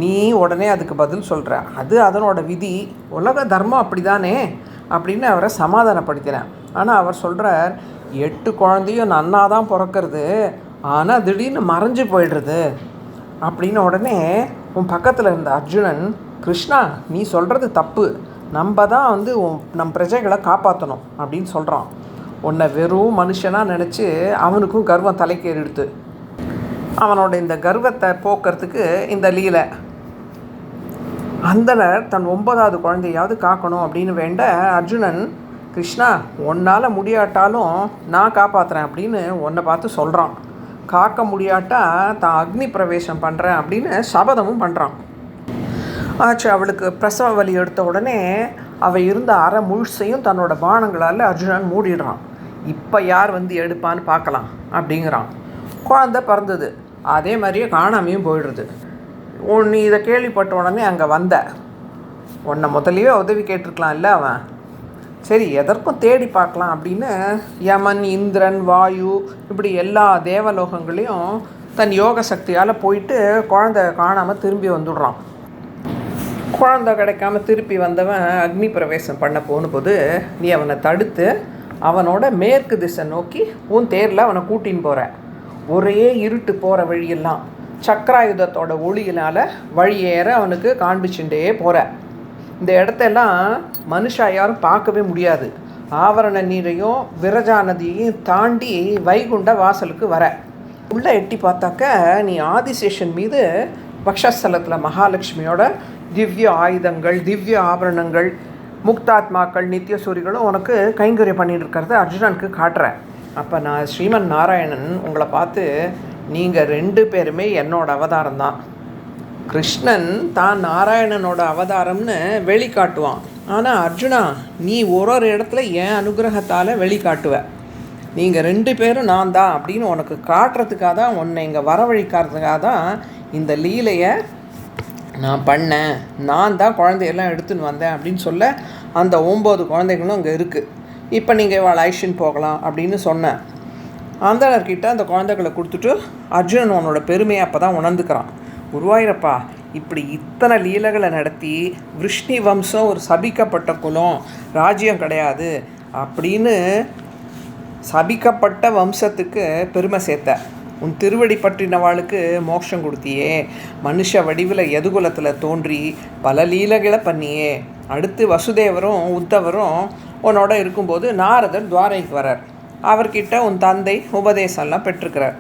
நீ உடனே அதுக்கு பதில் சொல்கிற, அது அதனோட விதி, உலக தர்மம் அப்படி தானே அப்படின்னு அவரை சமாதானப்படுத்தினேன். ஆனால் அவர் சொல்கிறார், 8 குழந்தையும் நன்னா தான் பிறக்கிறது, ஆனால் திடீர்னு மறைஞ்சு போயிடுறது அப்படின்னு. உடனே உன் பக்கத்தில் இருந்த அர்ஜுனன், கிருஷ்ணா நீ சொல்கிறது தப்பு, நம்ம தான் வந்து நம் பிரஜைகளை காப்பாற்றணும் அப்படின்னு சொல்கிறான். உன்னை வெறும் மனுஷனாக நினச்சி அவனுக்கும் கர்வம் தலைக்கேறிடுது. அவனோட இந்த கர்வத்தை போக்குறதுக்கு இந்த லீலை. அந்தனர் தன் 9வது குழந்தையாவது காக்கணும் அப்படின்னு வேண்ட அர்ஜுனன், கிருஷ்ணா உன்னால் முடியாட்டாலும் நான் காப்பாற்றுறேன் அப்படின்னு உன்னை பார்த்து சொல்கிறான். காக்க முடியாட்டா தான் அக்னி பிரவேசம் பண்ணுறேன் அப்படின்னு சபதமும் பண்ணுறான். ஆச்சு, அவளுக்கு பிரசவ வலி எடுத்த உடனே அவள் இருந்த அரை முழுசையும் தன்னோட பானங்களால் அர்ஜுனன் மூடிடுறான். இப்போ யார் வந்து எடுப்பான்னு பார்க்கலாம் அப்படிங்கிறான். குழந்தை பிறந்தது, அதே மாதிரியே காணாமையும் போயிடுறது. நீ இதை கேள்விப்பட்ட உடனே அங்கே வந்த, உன்னை முதலையே உதவி கேட்டிருக்கலாம் இல்லை அவன். சரி, எதற்கும் தேடி பார்க்கலாம் அப்படின்னு யமன், இந்திரன், வாயு இப்படி எல்லா தேவலோகங்களையும் தன் யோக சக்தியால் போயிட்டு குழந்தை காணாமல் திரும்பி வந்துடுறான். குழந்தை கிடைக்காம திருப்பி வந்தவன் அக்னி பிரவேசம் பண்ண போகும்போது நீ அவனை தடுத்து அவனோட மேற்கு திசை நோக்கி உன் தேரில் அவனை கூட்டின்னு போகிற. ஒரே இருட்டு போகிற வழியெல்லாம் சக்கராயுதத்தோட ஒளியினால் வழியேற அவனுக்கு காண்பிச்சுட்டே போகிற. இந்த இடத்தெல்லாம் மனுஷா யாரும் பார்க்கவே முடியாது. ஆவரண நீரையும் விரஜா நதியையும் தாண்டி வைகுண்ட வாசலுக்கு வர. உள்ளே எட்டி பார்த்தாக்க நீ ஆதிசேஷன் மீது பக்ஷஸ்தலத்தில் மகாலட்சுமியோட திவ்ய ஆயுதங்கள், திவ்ய ஆபரணங்கள், முக்தாத்மாக்கள், நித்தியசூரிகளும் உனக்கு கைங்கரியம் பண்ணிட்டு இருக்கிறத அர்ஜுனனுக்கு காட்டுற. அப்போ நான் ஸ்ரீமன் நாராயணன் உங்களை பார்த்து, நீங்கள் 2 பேருமே என்னோட அவதாரம் தான். கிருஷ்ணன் தான் நாராயணனோட அவதாரம்னு வெளிக்காட்டுவான். ஆனால் அர்ஜுனா, நீ ஒரு இடத்துல என் அனுகிரகத்தால் வெளிக்காட்டுவ. நீங்கள் 2 பேரும் நான் தான் அப்படின்னு உனக்கு காட்டுறதுக்காக தான், உன்னை இங்கே வரவழிக்கிறதுக்காக தான் இந்த லீலையை நான் பண்ணேன். நான் தான் குழந்தையெல்லாம் எடுத்துன்னு வந்தேன் அப்படின்னு சொல்ல அந்த 9 குழந்தைகளும் அங்கே இருக்குது. இப்போ நீங்கள் இவள் ஐஷன் போகலாம் அப்படின்னு சொன்னேன். அந்தனர்கிட்ட அந்த குழந்தைகளை கொடுத்துட்டு அர்ஜுனன் உன்னோட பெருமையை அப்போ தான் உணர்ந்துக்கிறான். குருவாயூரப்பா, இப்படி இத்தனை லீலைகளை நடத்தி விஷ்ணு வம்சம் ஒரு சபிக்கப்பட்ட குலம், ராஜ்யம் கிடையாது அப்படின்னு சபிக்கப்பட்ட வம்சத்துக்கு பெருமை சேர்த்த. உன் திருவடி பற்றினவாளுக்கு மோட்சம் கொடுத்தியே. மனுஷ வடிவில் எதுகுலத்தில் தோன்றி பல லீலைகளை பண்ணியே. அடுத்து வசுதேவரும் உத்தவரும் உன்னோட இருக்கும்போது நாரதர் துவாரைக்கு வரார். அவர்கிட்ட உன் தந்தை உபதேசம்லாம் பெற்றிருக்கிறார்.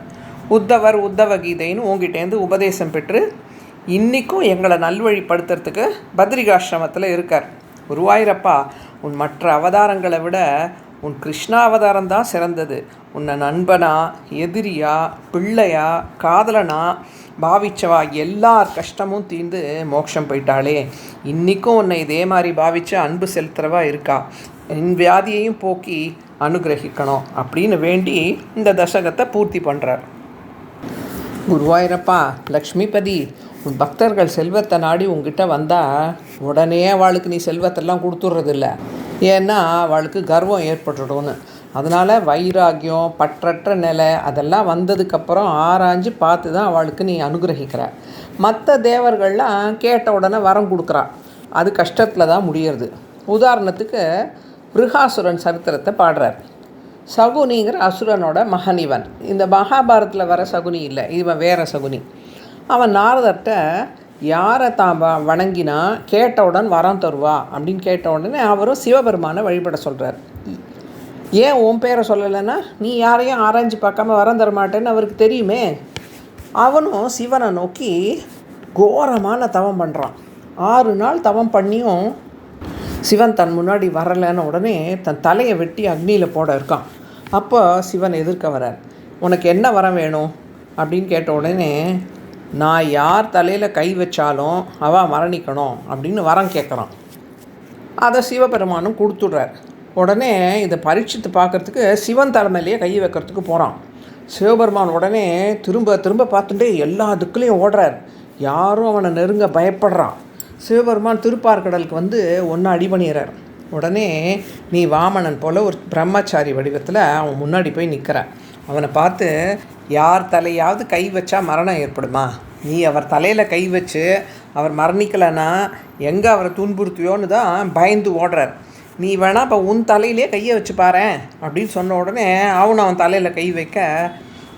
உத்தவர் உத்தவ கீதைன்னு உங்ககிட்டேருந்து உபதேசம் பெற்று இன்றைக்கும் எங்களை நல்வழிப்படுத்துறதுக்கு பத்ரிகாசிரமத்தில் இருக்கார். குருவாயூரப்பா, உன் மற்ற அவதாரங்களை விட உன் கிருஷ்ணாவதாரம் தான் சிறந்தது. உன்னை நண்பனா, எதிரியா, பிள்ளையா, காதலனா பாவிச்சவா எல்லார் கஷ்டமும் தீர்ந்து மோட்சம் போயிட்டாளே. இன்றைக்கும் உன்னை இதே மாதிரி பாவிச்சு அன்பு செலுத்துறவா இருக்கா. என் வியாதியையும் போக்கி அனுகிரகிக்கணும் அப்படின்னு வேண்டி இந்த தசகத்தை பூர்த்தி பண்ணுறார். குருவாயூரப்பா, லக்ஷ்மிபதி, உன் பக்தர்கள் செல்வத்தை நாடி உங்ககிட்ட வந்தால் உடனே அவளுக்கு நீ செல்வத்தெல்லாம் கொடுத்துட்றதில்ல. ஏன்னா அவளுக்கு கர்வம் ஏற்பட்டுடும்னு. அதனால் வைராக்கியம், பற்றற்ற நிலை அதெல்லாம் வந்ததுக்கப்புறம் ஆராய்ஞ்சு பார்த்து தான் அவளுக்கு நீ அனுகிரகிக்கிற. மற்ற தேவர்கள்லாம் கேட்ட உடனே வரம் கொடுக்குறா, அது கஷ்டத்தில் தான் முடியறது. உதாரணத்துக்கு பிருகாசுரன் சரித்திரத்தை பாடுறார். சகுனிங்கிற அசுரனோட மகன் இவன். இந்த மகாபாரத்தில் வர சகுனி இல்லை, இவன் வேறு சகுனி. அவன் நாரதர்கிட்ட யாரை தான் வணங்கினா கேட்டவுடன் வரம் தருவா அப்படின்னு கேட்ட உடனே அவரும் சிவபெருமானை வழிபட சொல்கிறார். ஏன் உன் பேரை சொல்லலைன்னா நீ யாரையும் ஆராய்ச்சி பார்க்காம வரம் தர மாட்டேன்னு அவருக்கு தெரியுமே. அவனும் சிவனை நோக்கி கோரமான தவம் பண்ணுறான். 6 நாள் தவம் பண்ணியும் சிவன் தன் முன்னாடி வரலைன்னு உடனே தன் தலையை வெட்டி அக்னியில் போட இருக்கான். அப்போ சிவன் எதிர்க்க வரார். உனக்கு என்ன வரம் வேணும் அப்படின்னு கேட்ட உடனே, நான் யார் தலையில் கை வச்சாலும் அவள் மரணிக்கணும் அப்படின்னு வரம் கேட்குறான். அதை சிவபெருமானும் கொடுத்துட்றார். உடனே இதை பரீட்சித்து பார்க்குறதுக்கு சிவன் தலைமையிலேயே கை வைக்கிறதுக்கு போகிறான். சிவபெருமான் உடனே திரும்ப திரும்ப பார்த்துட்டே எல்லா திக்குலையும் ஓடுறார். யாரும் அவனை நெருங்க பயப்படுறான். சிவபெருமான் திருப்பார்கடலுக்கு வந்து ஒன்று அடி பண்ணிடுறார். உடனே நீ வாமனன் போல் ஒரு பிரம்மச்சாரி வடிவத்தில் அவன் முன்னாடி போய் நிற்கிறான். அவனை பார்த்து, யார் தலையாவது கை வச்சா மரணம் ஏற்படுமா? நீ அவர் தலையில் கை வச்சு அவர் மரணிக்கலைன்னா எங்கே அவரை துன்புறுத்தியோன்னு தான் பயந்து ஓடுறார். நீ வேணா இப்போ உன் தலையிலே கையை வச்சு பாரேன் அப்படின்னு சொன்ன உடனே அவன் தலையில் கை வைக்க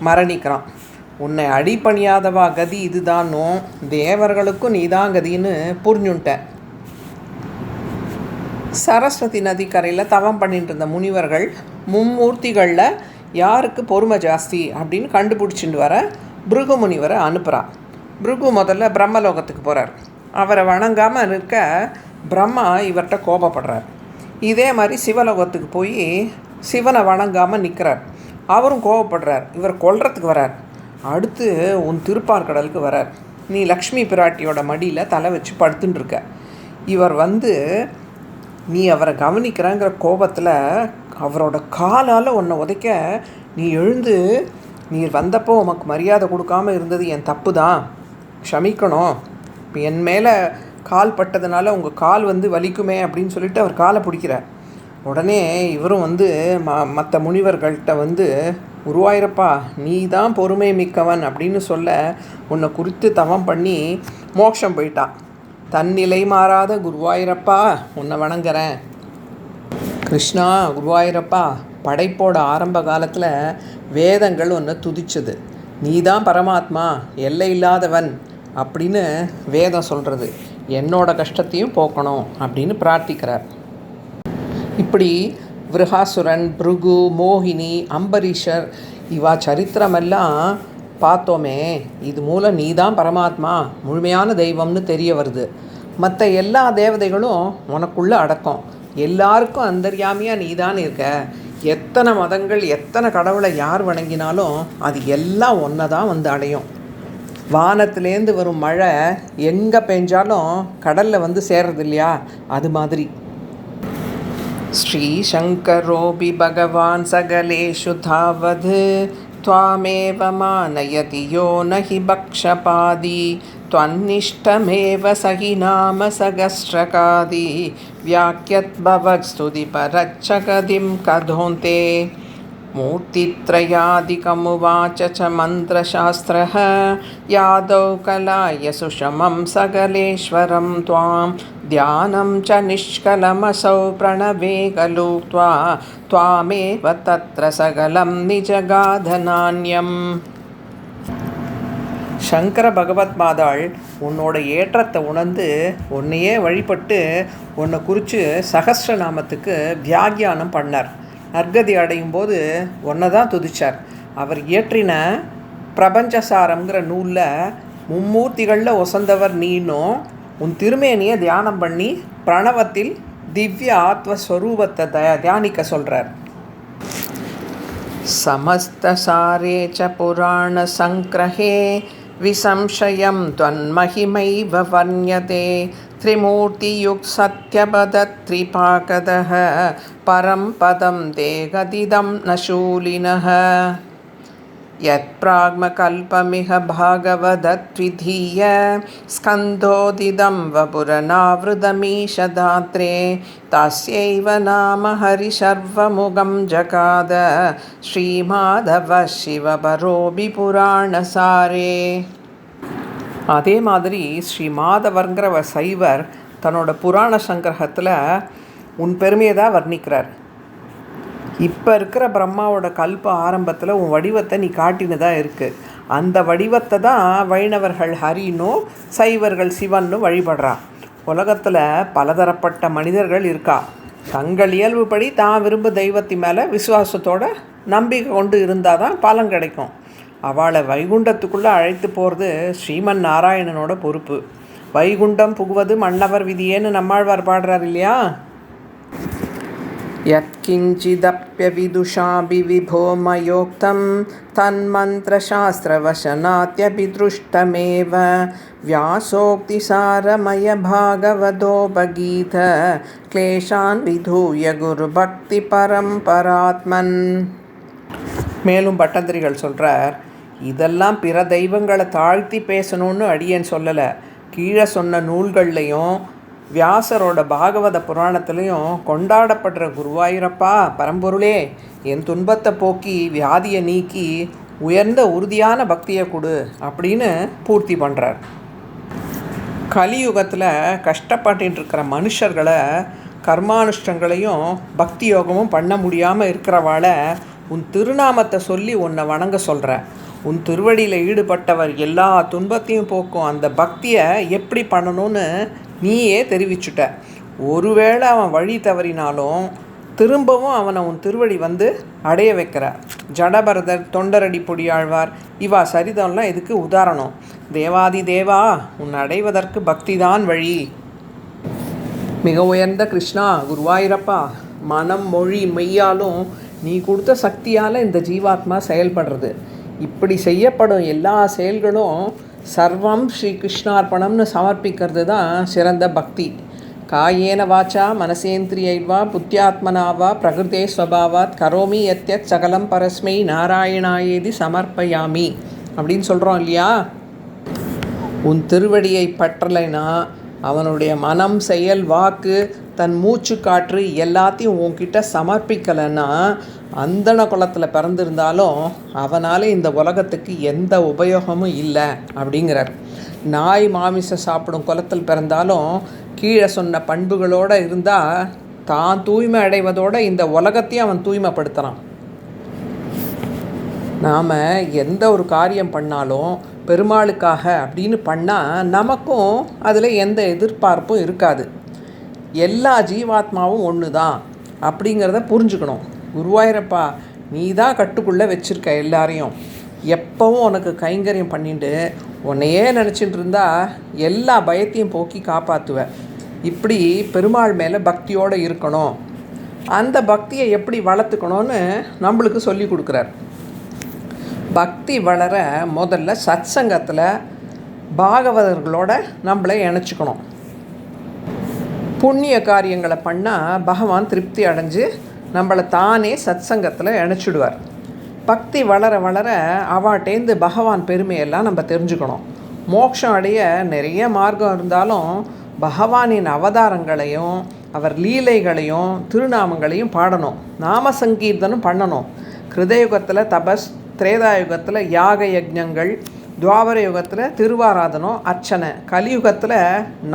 மரணிக்கிறான். உன்னை அடிப்பணியாதவா கதி இதுதானும் தேவர்களுக்கும் நீதான் கதின்னு புரிஞ்சுன்ட்டேன். சரஸ்வதி நதிக்கரையில் தவம் பண்ணிட்டு இருந்த முனிவர்கள் மும்மூர்த்திகளில் யாருக்கு பொறுமை ஜாஸ்தி அப்படின்னு கண்டுபிடிச்சிட்டு வர பிருகு முனிவரை அனுப்புகிறான். பிருகு முதல்ல பிரம்மலோகத்துக்கு போகிறார். அவரை வணங்காமல் இருக்க பிரம்மா இவர்கிட்ட கோபப்படுறார். இதே மாதிரி சிவலோகத்துக்கு போய் சிவனை வணங்காமல் நிற்கிறார். அவரும் கோபப்படுறார். இவர் கொல்றதுக்கு வரார். அடுத்து உன் திருப்பார்கடலுக்கு வரார். நீ லக்ஷ்மி பிராட்டியோட மடியில் தலை வச்சு படுத்துன்னு இருக்க. இவர் வந்து நீ அவரை கவனிக்கிறங்கிற கோபத்தில் அவரோட காலால் உன்னை உதைக்க, நீ எழுந்து நீ வந்தப்போ உமக்கு மரியாதை கொடுக்காமல் இருந்தது என் தப்பு தான், க்ஷமிக்கணும், இப்போ என் மேலே கால் பட்டதுனால உங்கள் கால் வந்து வலிக்குமே அப்படின்னு சொல்லிட்டு அவர் காலை பிடிக்கிறார். உடனே இவரும் வந்து மற்ற முனிவர்கள்ட்ட வந்து, குருவாயிரப்பா நீ தான் பொறுமை மிக்கவன் அப்படின்னு சொல்ல உன்னை குறித்து தவம் பண்ணி மோட்சம் போயிட்டான். தன்னிலை மாறாத குருவாயிரப்பா உன்னை வணங்குறேன். கிருஷ்ணா குருவாயிரப்பா, படைப்போட ஆரம்ப காலத்தில் வேதங்கள் ஒன்று துதிச்சது. நீ தான் பரமாத்மா, எல்லை இல்லாதவன் அப்படின்னு வேதம் சொல்கிறது. என்னோட கஷ்டத்தையும் போக்கணும் அப்படின்னு பிரார்த்திக்கிறார். இப்படி விருகாசுரன், பிருகு, மோகினி, அம்பரீஷர் இவா சரித்திரமெல்லாம் பார்த்தோமே. இது மூலம் நீ தான் பரமாத்மா, முழுமையான தெய்வம்னு தெரிய வருது. மற்ற எல்லா தேவதைகளும் உனக்குள்ளே அடக்கம். எல்லாருக்கும் அந்தர்யாமியாக நீ தான் இருக்க. எத்தனை மதங்கள் எத்தனை கடவுளை யார் வணங்கினாலும் அது எல்லாம் ஒன்றை தான் வந்து அடையும். வானத்துலேருந்து வரும் மழை எங்கே பெஞ்சாலும் கடலில் வந்து சேர்றது இல்லையா, அது மாதிரி. ஸ்ரீ சங்கரோபி பகவான் சகலேஷு தாவது त्वामेव मानयति यो न हि भक्षपादी त्वन्निष्टमेव सहि नाम सहस्रकादी व्याख्यद्भवत्स्तुतिपरच्चकदिं कथोन्ते मूर्तित्रयादिकमुवाच च मन्त्रशास्त्रः यादौ कलाय सुषमं सकलेश्वरं त्वां ध्यानं च निष्कलमसौ प्रणवे खलुक्त्वा त्वामेव तत्र सकलं निजगाधनान्यम्. சங்கர பகவத் பாதாள் உன்னோட ஏற்றத்தை உணர்ந்து உன்னையே வழிபட்டு உன்னை குறித்து சகஸ்ரநாமத்துக்கு வியாக்கியானம் பண்ணார். நற்கதி அடையும் போது ஒன்றை தான் துதிச்சார். அவர் இயற்றின பிரபஞ்சசாரம்ங்கிற நூலில் மும்மூர்த்திகளில் ஒசந்தவர் நீனும் உன் திருமேனியை தியானம் பண்ணி பிரணவத்தில் திவ்ய ஆத்மஸ்வரூபத்தை தியானிக்க சொல்கிறார். சமஸ்தசாரே ச புராண சங்கிரஹே விசம்சயம் त्वन्महिमैव वर्ण्यते त्रिमूर्तियुक् सत्यपदत्रिपाकदः परं पदं देहदिदं न शूलिनः यत्प्राग्मकल्पमिह भागवदत्विधीय स्कन्धोदिदं वपुरनावृतमीशदात्रे तस्यैव नाम हरिशर्वमुगं जगाद श्रीमाधव शिवपरोऽपि पुराणसारे. அதே மாதிரி ஸ்ரீ மாதவர்ங்கிற சைவர் தன்னோட புராண சங்கிரகத்தில் உன் பெருமையை தான் வர்ணிக்கிறார். இப்போ இருக்கிற பிரம்மாவோட கல்ப ஆரம்பத்தில் உன் வடிவத்தை நீ காட்டினதாக இருக்குது. அந்த வடிவத்தை தான் வைணவர்கள் ஹரின்னும் சைவர்கள் சிவன்னு வழிபடுறா. உலகத்தில் பலதரப்பட்ட மனிதர்கள் இருக்கா. தங்கள் இயல்புப்படி தான் விரும்ப தெய்வத்தின் மேலே விசுவாசத்தோட நம்பிக்கை கொண்டு இருந்தால் தான் பலன் கிடைக்கும். அவளை வைகுண்டத்துக்குள்ளே அழைத்து போகிறது ஸ்ரீமன் நாராயணனோட பொறுப்பு. வைகுண்டம் புகுவது மன்னவர் விதியேன்னு நம்மாழ்வார் பாடுறார் இல்லையா? யத்கிஞ்சிதப்யவிதுஷாபி விபோ மயோக்தம் தன்மந்திரசாஸ்திரவசனாத்யபி திருஷ்டமேவ வியாசோக்திசாரமய பாகவதோபகீத க்லேஷான் விதூய குரு பக்தி பரம்பராத்மன். மேலும் பட்டந்திரிகள் சொல்கிறார், இதெல்லாம் பிற தெய்வங்களை தாழ்த்தி பேசணும்னு அடியேன் சொல்லலை. கீழே சொன்ன நூல்கள்லையும் வியாசரோட பாகவத புராணத்துலேயும் கொண்டாடப்படுற குருவாயூரப்பா பரம்பொருளே, என் துன்பத்தை போக்கி வியாதியை நீக்கி உயர்ந்த உறுதியான பக்தியை கொடு அப்படின்னு பூர்த்தி பண்ணுறார். கலியுகத்தில் கஷ்டப்பட்டு இருக்கிற மனுஷர்களை கர்மானுஷ்டங்களையும் பக்தி யோகமும் பண்ண முடியாமல் இருக்கிறவாளை உன் திருநாமத்தை சொல்லி உன்னை வணங்க சொல்கிற. உன் திருவடியில் ஈடுபட்டவர் எல்லா துன்பத்தையும் போக்கும் அந்த பக்தியை எப்படி பண்ணணும்னு நீயே தெரிவிச்சுட்ட. ஒருவேளை அவன் வழி தவறினாலும் திரும்பவும் அவனை உன் திருவடி வந்து அடைய வைக்கிற. ஜடபரதர், தொண்டரடி பொடியாழ்வார், இவா சரிதம்லாம் இதுக்கு உதாரணம். தேவாதி தேவா, உன் அடைவதற்கு பக்திதான் வழி. மிக உயர்ந்த கிருஷ்ணா, குருவாயூரப்பா, மனம் மொழி மெய்யாலும் நீ கொடுத்த சக்தியால் இந்த ஜீவாத்மா செயல்படுறது. இப்படி செய்யப்படும் எல்லா செயல்களும் சர்வம் ஸ்ரீ கிருஷ்ணார்ப்பணம்னு சமர்ப்பிக்கிறது தான் சிறந்த பக்தி. காயேன வாச்சா மனசேந்திரியைவா புத்தியாத்மனாவா பிரகிருதே ஸ்வபாவாத் கரோமி யத்யத் சகலம் பரஸ்மை நாராயணாயேதி சமர்ப்பயாமி அப்படின்னு சொல்கிறோம் இல்லையா? உன் திருவடியை பற்றலைனா அவனுடைய மனம், செயல், வாக்கு, தன் மூச்சு காற்று எல்லாத்தையும் உன்கிட்ட சமர்ப்பிக்கலைன்னா அந்தன குலத்தில் பிறந்திருந்தாலும் அவனால் இந்த உலகத்துக்கு எந்த உபயோகமும் இல்லை அப்படிங்கிறார். நாய் மாமிசம் சாப்பிடும் குலத்தில் பிறந்தாலும் கீழே சொன்ன பண்புகளோடு இருந்தால் தான் தூய்மை அடைவதோடு இந்த உலகத்தையும் அவன் தூய்மைப்படுத்துகிறான். நாம் எந்த ஒரு காரியம் பண்ணாலும் பெருமாளுக்காக அப்படின்னு பண்ணால் நமக்கும் அதில் எந்த எதிர்பார்ப்பும் இருக்காது. எல்லா ஜீவாத்மாவும் ஒன்று தான் அப்படிங்கிறத புரிஞ்சுக்கணும். குருவாயூரப்பா, நீ தான் கட்டுக்குள்ளே வச்சுருக்க எல்லாரையும். எப்போவும் உனக்கு கைங்கரியம் பண்ணிட்டு உன்னையே நினச்சிட்டு இருந்தால் எல்லா பயத்தையும் போக்கி காப்பாற்றுவேன். இப்படி பெருமாள் மேலே பக்தியோடு இருக்கணும். அந்த பக்தியை எப்படி வளர்த்துக்கணும்னு நம்மளுக்கு சொல்லி கொடுக்குறார். பக்தி வளர முதல்ல சத் சங்கத்தில் பாகவதர்களோட நம்மளை இணைச்சிக்கணும். புண்ணிய காரியங்களை பண்ணால் பகவான் திருப்தி அடைஞ்சு நம்மளை தானே சத் சங்கத்தில் இணைச்சிடுவார். பக்தி வளர வளர அவாட்டேந்து பகவான் பெருமையெல்லாம் நம்ம தெரிஞ்சுக்கணும். மோட்சம் அடைய நிறைய மார்க்கம் இருந்தாலும் பகவானின் அவதாரங்களையும் அவர் லீலைகளையும் திருநாமங்களையும் பாடணும். நாம சங்கீர்த்தனம் பண்ணணும். கிருதயுகத்தில் தபஸ், திரேதாயுகத்தில் யாக யஜ்ஞங்கள், துவாபர யுகத்தில் திருவாராதனம், அர்ச்சனை, கலியுகத்தில்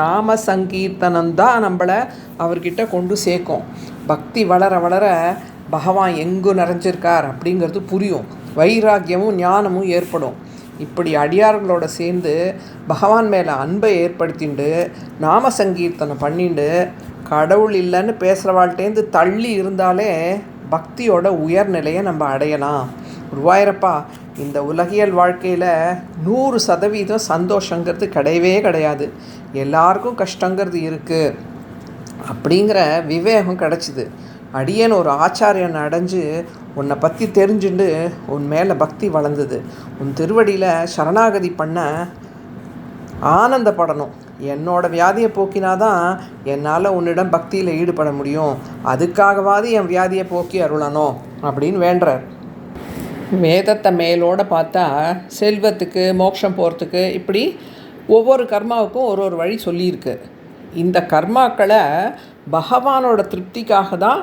நாம சங்கீர்த்தனம்தான் நம்மளை அவர்கிட்ட கொண்டு சேர்க்கும். பக்தி வளர வளர பகவான் எங்கு நிறைஞ்சிருக்கார் அப்படிங்கிறது புரியும். வைராக்கியமும் ஞானமும் ஏற்படும். இப்படி அடியார்களோடு சேர்ந்து பகவான் மேலே அன்பை ஏற்படுத்திண்டு நாம சங்கீர்த்தனம் பண்ணிண்டு கடவுள் இல்லைன்னு பேசுகிறவாழ்கிட்டேருந்து தள்ளி இருந்தாலே பக்தியோட உயர்நிலையை நம்ம அடையலாம். குருவாயூரப்பா, இந்த உலகியல் வாழ்க்கையில் 100% சந்தோஷங்கிறது கிடையவே கிடையாது. எல்லாருக்கும் கஷ்டங்கிறது இருக்குது அப்படிங்கிற விவேகம் கிடச்சிது. அடியேன் ஒரு ஆச்சாரியன் அடைஞ்சு உன்னை பற்றி தெரிஞ்சுண்டு உன் மேலே பக்தி வளர்ந்தது. உன் திருவடியில் சரணாகதி பண்ண ஆனந்தப்படணும். என்னோடய வியாதியை போக்கினாதான் என்னால் உன்னிடம் பக்தியில் ஈடுபட முடியும். அதுக்காகவாது என் வியாதியை போக்கி அருளணும் அப்படின்னு வேண்டுறார். வேதத்தை மேலோடு பார்த்தா செல்வத்துக்கு, மோட்சம் போகிறதுக்கு, இப்படி ஒவ்வொரு கர்மாவுக்கும் ஒரு ஒரு வழி சொல்லியிருக்கு. இந்த கர்மாக்களை பகவானோட திருப்திக்காக தான்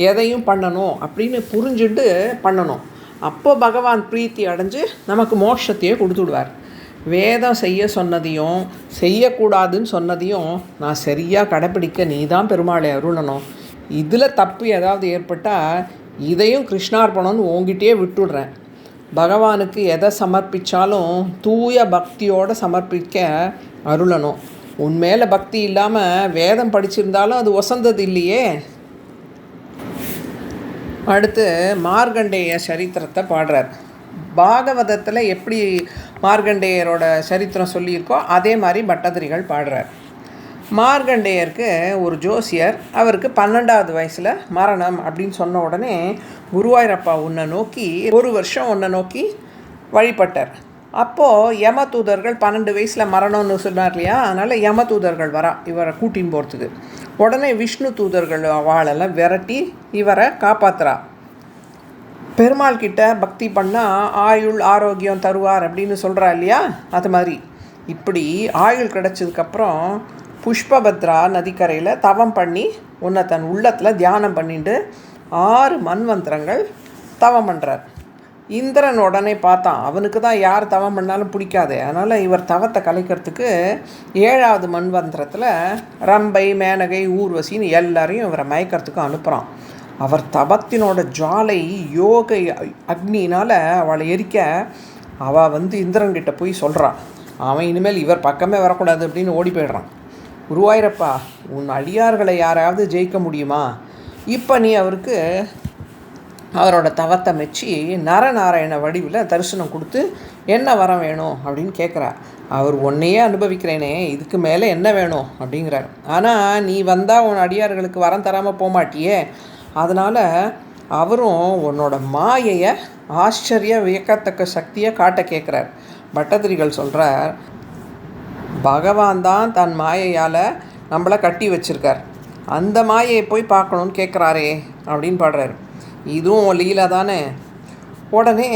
எதையும் பண்ணணும் அப்படின்னு புரிஞ்சுட்டு பண்ணணும். அப்போ பகவான் பிரீத்தி அடைஞ்சு நமக்கு மோட்சத்தையே கொடுத்துடுவார். வேதம் செய்ய சொன்னதையும் செய்யக்கூடாதுன்னு சொன்னதையும் நான் சரியாக கடைப்பிடிக்க நீ தான் பெருமாளை அருளணும். இதில் தப்பு ஏதாவது ஏற்பட்டால் இதையும் கிருஷ்ணார்ப்பணம்னு உங்ககிட்டே விட்டுடுறேன். பகவானுக்கு எதை சமர்ப்பித்தாலும் தூய பக்தியோடு சமர்ப்பிக்க அருளணும். உன்மேலே பக்தி இல்லாமல் வேதம் படிச்சிருந்தாலும் அது வசந்தது இல்லையே. அடுத்து மார்கண்டேய சரித்திரத்தை பாடுறார். பாகவதத்தில் எப்படி மார்கண்டேயரோட சரித்திரம் சொல்லியிருக்கோ அதே மாதிரி பட்டதிரிகள் பாடுறார். மார்கண்டேயருக்கு ஒரு ஜோசியர் அவருக்கு 12வது வயசில் மரணம் அப்படின்னு சொன்ன உடனே குருவாயூரப்பா உன்னை நோக்கி 1 வருஷம் உன்னை நோக்கி வழிபட்டார். அப்போது யம தூதர்கள் 12 வயசில் மரணம்னு சொன்னார் இல்லையா, அதனால் யம தூதர்கள் வரா இவரை கூட்டின்னு போகிறதுக்கு. உடனே விஷ்ணு தூதர்கள் வாழெல்லாம் விரட்டி இவரை காப்பாற்றுறா. பெருமாள் கிட்ட பக்தி பண்ணால் ஆயுள் ஆரோக்கியம் தருவார் அப்படின்னு சொல்கிறா இல்லையா, அது மாதிரி இப்படி ஆயுள் கிடச்சதுக்கப்புறம் புஷ்பபத்ரா நதிக்கரையில் தவம் பண்ணி உன்னை தன் உள்ளத்தில் தியானம் பண்ணிட்டு 6 மன்வந்திரங்கள் தவம் பண்ணுறார். இந்திரன் உடனே பார்த்தான், அவனுக்கு தான் யார் தவம் பண்ணாலும் பிடிக்காது. அதனால் இவர் தவத்தை கலைக்கிறதுக்கு 7வது மன்வந்திரத்தில் ரம்பை மேனகை ஊர்வசின்னு எல்லாரையும் இவரை மயக்கிறதுக்கு அனுப்புகிறான். அவர் தவத்தினோட ஜுவாலை யோக அக்னினால் அவளை எரிக்க அவள் இந்திரன்கிட்ட போய் சொல்கிறான். அவன் இனிமேல் இவர் பக்கமே வரக்கூடாது அப்படின்னு ஓடி போயிடுறான். குருவாயூரப்பா, உன் அடியார்களை யாராவது ஜெயிக்க முடியுமா? இப்போ நீ அவருக்கு அவரோட தவத்தை மெச்சி நரநாராயண வடிவில் தரிசனம் கொடுத்து என்ன வரம் வேணும் அப்படின்னு கேட்குறா. அவர் ஒன்றையே அனுபவிக்கிறேனே, இதுக்கு மேலே என்ன வேணும் அப்படிங்கிறார். ஆனால் நீ வந்தால் உன் அடியார்களுக்கு வரம் தராமல் போகமாட்டியே, அதனால் அவரும் உன்னோட மாயையை ஆச்சரிய வியக்கத்தக்க சக்தியை காட்ட கேட்குறார். பட்டதிரிகள் சொல்கிறார், பகவான் தான் தன் மாயையால் நம்மளை கட்டி வச்சிருக்கார், அந்த மாயையை போய் பார்க்கணுன்னு கேட்குறாரே அப்படின்னு பாடுறாரு. இதுவும் லீலா தானே. உடனே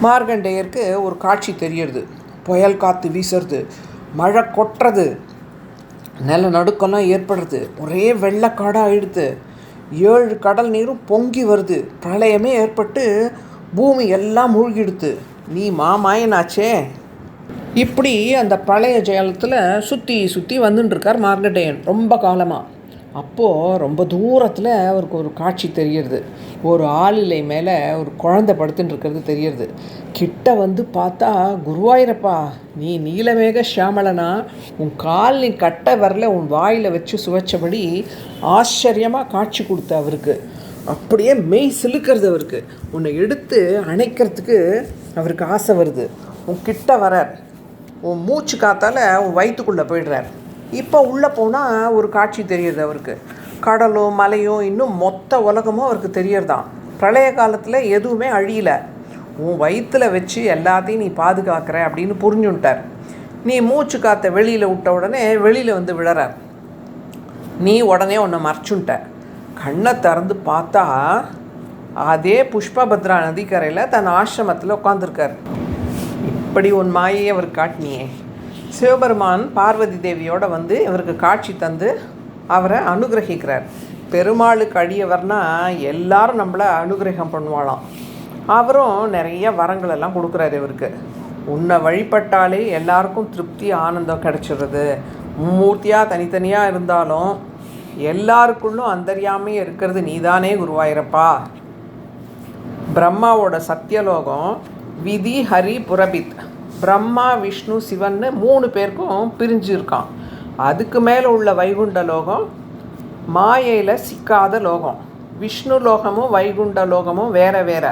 மார்கண்டேயருக்கு ஒரு காட்சி தெரியுது. புயல் காற்று வீசுறது, மழை கொட்டுறது, நில நடுக்கெல்லாம் ஏற்படுறது, ஒரே வெள்ளக்காடாக ஆயிடுது, 7 கடல் நீரும் பொங்கி வருது, பிரளயமே ஏற்பட்டு பூமி எல்லாம் மூழ்கிடுது. நீ மாமாயனாச்சே. இப்படி அந்த பழைய ஜெயலத்தில் சுற்றி சுற்றி வந்துட்டுருக்கார் மார்கண்டேயன் ரொம்ப காலமாக. அப்போது ரொம்ப தூரத்தில் அவருக்கு ஒரு காட்சி தெரியுது. ஒரு ஆளிலை மேலே ஒரு குழந்தை படுத்துன்னு இருக்கிறது தெரியுது. கிட்ட பார்த்தா, குருவாயூரப்பா, நீ நீலமேக ஷியாமளனா, உன் கால் நீ கட்ட வரல உன் வாயில் வச்சு சுவைச்சபடி ஆச்சரியமாக காட்சி கொடுத்த அவருக்கு. அப்படியே மெய் சிலுக்கிறது அவருக்கு. உன்னை எடுத்து அணைக்கிறதுக்கு அவருக்கு ஆசை வருது. உன் கிட்ட வரார், உன் மூச்சு காத்தால் உன் வயிற்றுக்குள்ளே போயிடுறார். இப்போ உள்ளே போனால் ஒரு காட்சி தெரியுது அவருக்கு. கடலும் மலையும் இன்னும் மொத்த உலகமும் அவருக்கு தெரியறதான். பிரளய காலத்தில் எதுவுமே அழியலை, உன் வயிற்றில் வச்சு எல்லாத்தையும் நீ பாதுகாக்கிற அப்படின்னு புரிஞ்சுட்டார். நீ மூச்சு காற்றை வெளியில் விட்ட உடனே வெளியில் விழறார். நீ உடனே உன்னை மறைச்சுட்ட. கண்ணை திறந்து பார்த்தா அதே புஷ்பபத்ரா நதிக்கரையில் தன் ஆசிரமத்தில் உட்காந்துருக்கார். இப்படி உன் மாயை அவர் காட்டினியே. சிவபெருமான் பார்வதி தேவியோடு இவருக்கு காட்சி தந்து அவரை அனுகிரகிக்கிறார். பெருமாளுக்கு அடியவர்னா எல்லாரும் நம்மளை அனுகிரகம் பண்ணுவாளாம். அவரும் நிறைய வரங்களெல்லாம் கொடுக்குறாரு இவருக்கு. உன்னை வழிபட்டாலே எல்லாருக்கும் திருப்தி ஆனந்தம் கிடச்சிடுறது. மூர்த்தியாக தனித்தனியாக இருந்தாலும் எல்லாருக்குள்ளும் அந்தரியாமே இருக்கிறது நீதானே குருவாயூரப்பா. பிரம்மாவோட சத்தியலோகம் விதி ஹரி புரபித், பிரம்மா விஷ்ணு சிவன்னு 3 பேருக்கும் பிரிஞ்சிருக்கான். அதுக்கு மேலே உள்ள வைகுண்ட லோகம் மாயையில் சிக்காத லோகம். விஷ்ணு லோகமும் வைகுண்ட லோகமும் வேற வேற.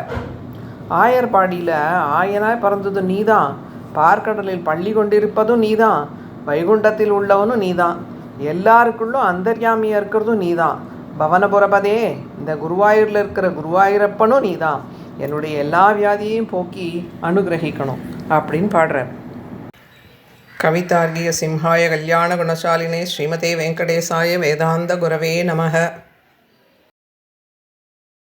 ஆயர்பாடியில் ஆயனாய் பிறந்ததும் நீதான், பார்க்கடலில் பள்ளி கொண்டிருப்பதும் நீதான், வைகுண்டத்தில் உள்ளவனும் நீதான், எல்லாருக்குள்ளும் அந்தர்யாமியாக இருக்கிறதும் நீதான். பவனபுரபதே, இந்த குருவாயூரில் இருக்கிற குருவாயூரப்பனும் நீதான். என்னுடைய எல்லா வியாதியையும் போக்கி அனுகிரகிக்கணும் அப்படின்னு பாடுறார். கவிதார்கிய சிம்ஹாய கல்யாண குணசாலினே ஸ்ரீமதே வெங்கடேசாய வேதாந்த குரவே நமக.